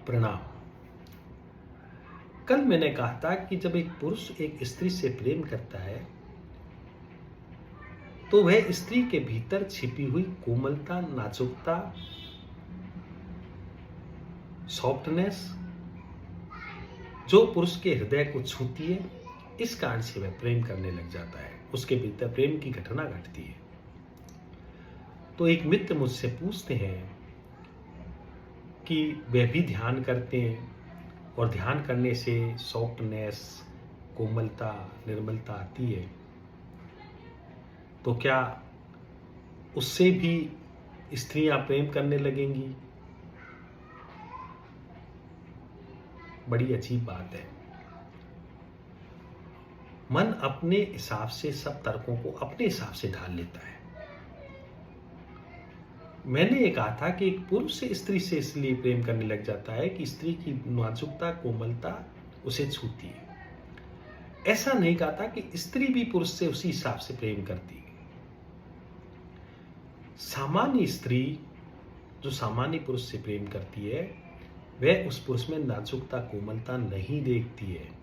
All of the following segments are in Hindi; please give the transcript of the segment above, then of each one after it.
प्रणाम। कल मैंने कहा था कि जब एक पुरुष एक स्त्री से प्रेम करता है तो वह स्त्री के भीतर छिपी हुई कोमलता, नाजुकता, सॉफ्टनेस जो पुरुष के हृदय को छूती है, इस कारण से वह प्रेम करने लग जाता है। उसके भीतर प्रेम की घटना घटती है। तो एक मित्र मुझसे पूछते हैं कि वे भी ध्यान करते हैं और ध्यान करने से सॉफ्टनेस, कोमलता, निर्मलता आती है, तो क्या उससे भी स्त्रियां प्रेम करने लगेंगी? बड़ी अजीब बात है। मन अपने हिसाब से सब तर्कों को अपने हिसाब से ढाल लेता है। मैंने ये कहा था कि एक पुरुष स्त्री से इसलिए प्रेम करने लग जाता है कि स्त्री की नाजुकता, कोमलता उसे छूती है। ऐसा नहीं कहा था कि स्त्री भी पुरुष से उसी हिसाब से प्रेम करती है। सामान्य स्त्री जो सामान्य पुरुष से प्रेम करती है, वह उस पुरुष में नाजुकता, कोमलता नहीं देखती है।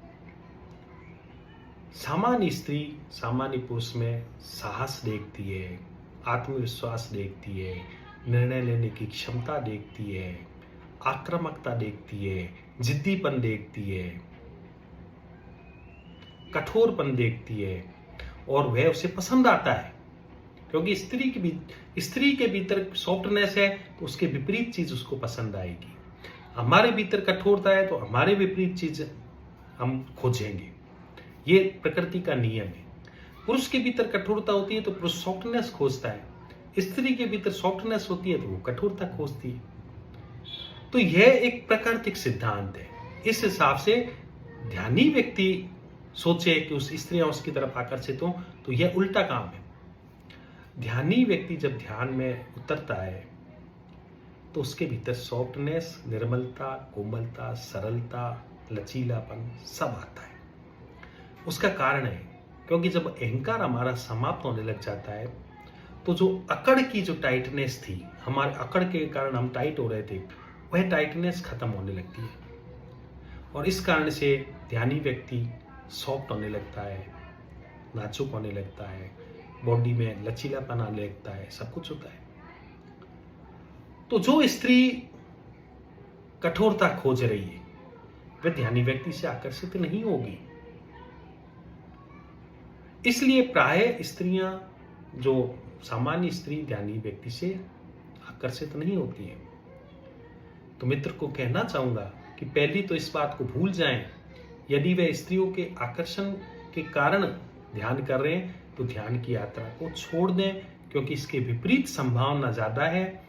सामान्य स्त्री सामान्य पुरुष में साहस देखती है, आत्मविश्वास देखती है, निर्णय लेने की क्षमता देखती है, आक्रामकता देखती है, जिद्दीपन देखती है, कठोरपन देखती है, और वह उसे पसंद आता है। क्योंकि स्त्री के भीतर सॉफ्टनेस है तो उसके विपरीत चीज उसको पसंद आएगी। हमारे भीतर कठोरता है तो हमारे विपरीत चीज हम खोजेंगे। ये प्रकृति का नियम है। पुरुष के भीतर कठोरता होती है तो पुरुष सॉफ्टनेस खोजता है, स्त्री के भीतर सॉफ्टनेस होती है तो वो कठोरता खोजती है। तो यह एक प्राकृतिक सिद्धांत है। इस हिसाब से ध्यानी व्यक्ति सोचे कि उस स्त्रियां उसकी तरफ आकर्षित हो तो यह उल्टा काम है। ध्यानी व्यक्ति जब ध्यान में उतरता है तो उसके भीतर सॉफ्टनेस, निर्मलता, कोमलता, सरलता, लचीलापन सब आता है। उसका कारण है क्योंकि जब अहंकार हमारा समाप्त होने लग जाता है तो जो अकड़ की जो टाइटनेस थी, हमारे अकड़ के कारण हम टाइट हो रहे थे, वह टाइटनेस खत्म होने लगती है और इस कारण से ध्यानी व्यक्ति सॉफ्ट होने लगता है, नाजुक होने लगता है, बॉडी में लचीलापन आने लगता है, सब कुछ होता है। तो जो स्त्री कठोरता खोज रही है वह ध्यानी व्यक्ति से आकर्षित नहीं होगी। इसलिए प्रायः स्त्रियां जो सामान्य स्त्री ध्यानी व्यक्ति से आकर्षित नहीं होती हैं। तो मित्र को कहना चाहूंगा कि पहली तो इस बात को भूल जाएं, यदि वे स्त्रियों के आकर्षण के कारण ध्यान कर रहे हैं तो ध्यान की यात्रा को छोड़ दें, क्योंकि इसके विपरीत संभावना ज्यादा है,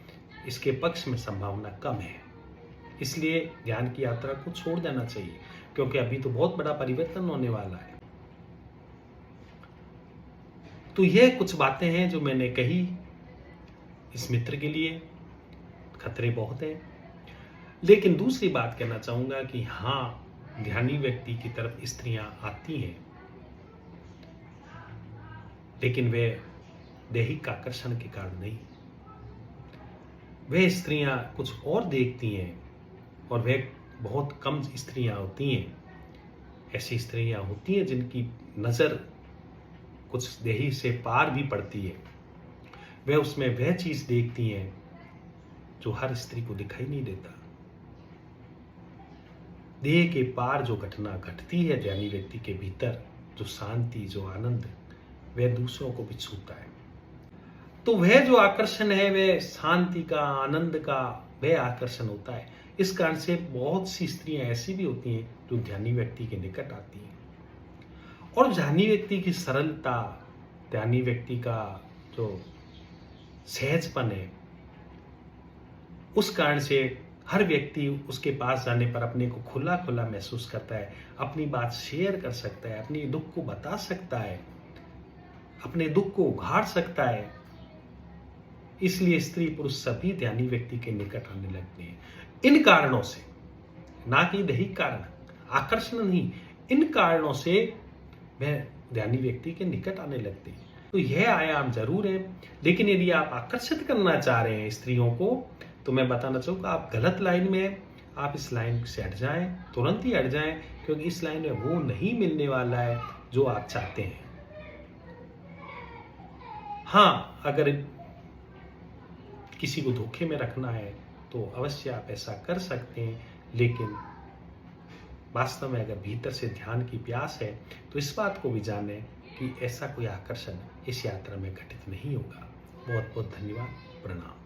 इसके पक्ष में संभावना कम है। इसलिए ध्यान की यात्रा को छोड़ देना चाहिए, क्योंकि अभी तो बहुत बड़ा परिवर्तन होने वाला है। तो यह कुछ बातें हैं जो मैंने कही इस मित्र के लिए। खतरे बहुत हैं, लेकिन दूसरी बात कहना चाहूंगा कि हाँ, ध्यानी व्यक्ति की तरफ स्त्रियां आती हैं, लेकिन वे दैहिक आकर्षण के कारण नहीं। वे स्त्रियां कुछ और देखती हैं और वे बहुत कम स्त्रियां होती हैं। ऐसी स्त्रियां होती हैं जिनकी नजर कुछ देही से पार भी पड़ती है। वे उसमें वह चीज देखती हैं जो हर स्त्री को दिखाई नहीं देता। देह के पार जो घटना घटती है ध्यानी व्यक्ति के भीतर, जो शांति, जो आनंद, वह दूसरों को भी छूता है। तो वह जो आकर्षण है वह शांति का, आनंद का, वह आकर्षण होता है। इस कारण से बहुत सी स्त्रियां ऐसी भी होती हैं जो ध्यानी व्यक्ति के निकट आती हैं। और ध्यानी व्यक्ति की सरलता, ध्यानी व्यक्ति का जो सहजपन है, उस कारण से हर व्यक्ति उसके पास जाने पर अपने को खुला खुला महसूस करता है, अपनी बात शेयर कर सकता है, अपनी दुख को बता सकता है, अपने दुख को उघाड़ सकता है। इसलिए स्त्री पुरुष सभी ध्यानी व्यक्ति के निकट आने लगते हैं। इन कारणों से, ना कि दैहिक कारण, आकर्षण नहीं, इन कारणों से वह ध्यानी व्यक्ति के निकट आने लगते हैं। तो यह आयाम जरूर है, लेकिन यदि आप आकर्षित करना चाह रहे हैं स्त्रियों को, तो मैं बताना चाहूँगा आप गलत लाइन में हैं। आप इस लाइन से हट जाएं, तुरंत ही हट जाएं, क्योंकि इस लाइन में वो नहीं मिलने वाला है जो आप चाहते हैं। हाँ, अगर किसी को धोखे में रखना है तो अवश्य आप ऐसा कर सकते हैं, लेकिन वास्तव में अगर भीतर से ध्यान की प्यास है तो इस बात को भी जानें कि ऐसा कोई आकर्षण इस यात्रा में घटित नहीं होगा। बहुत बहुत धन्यवाद। प्रणाम।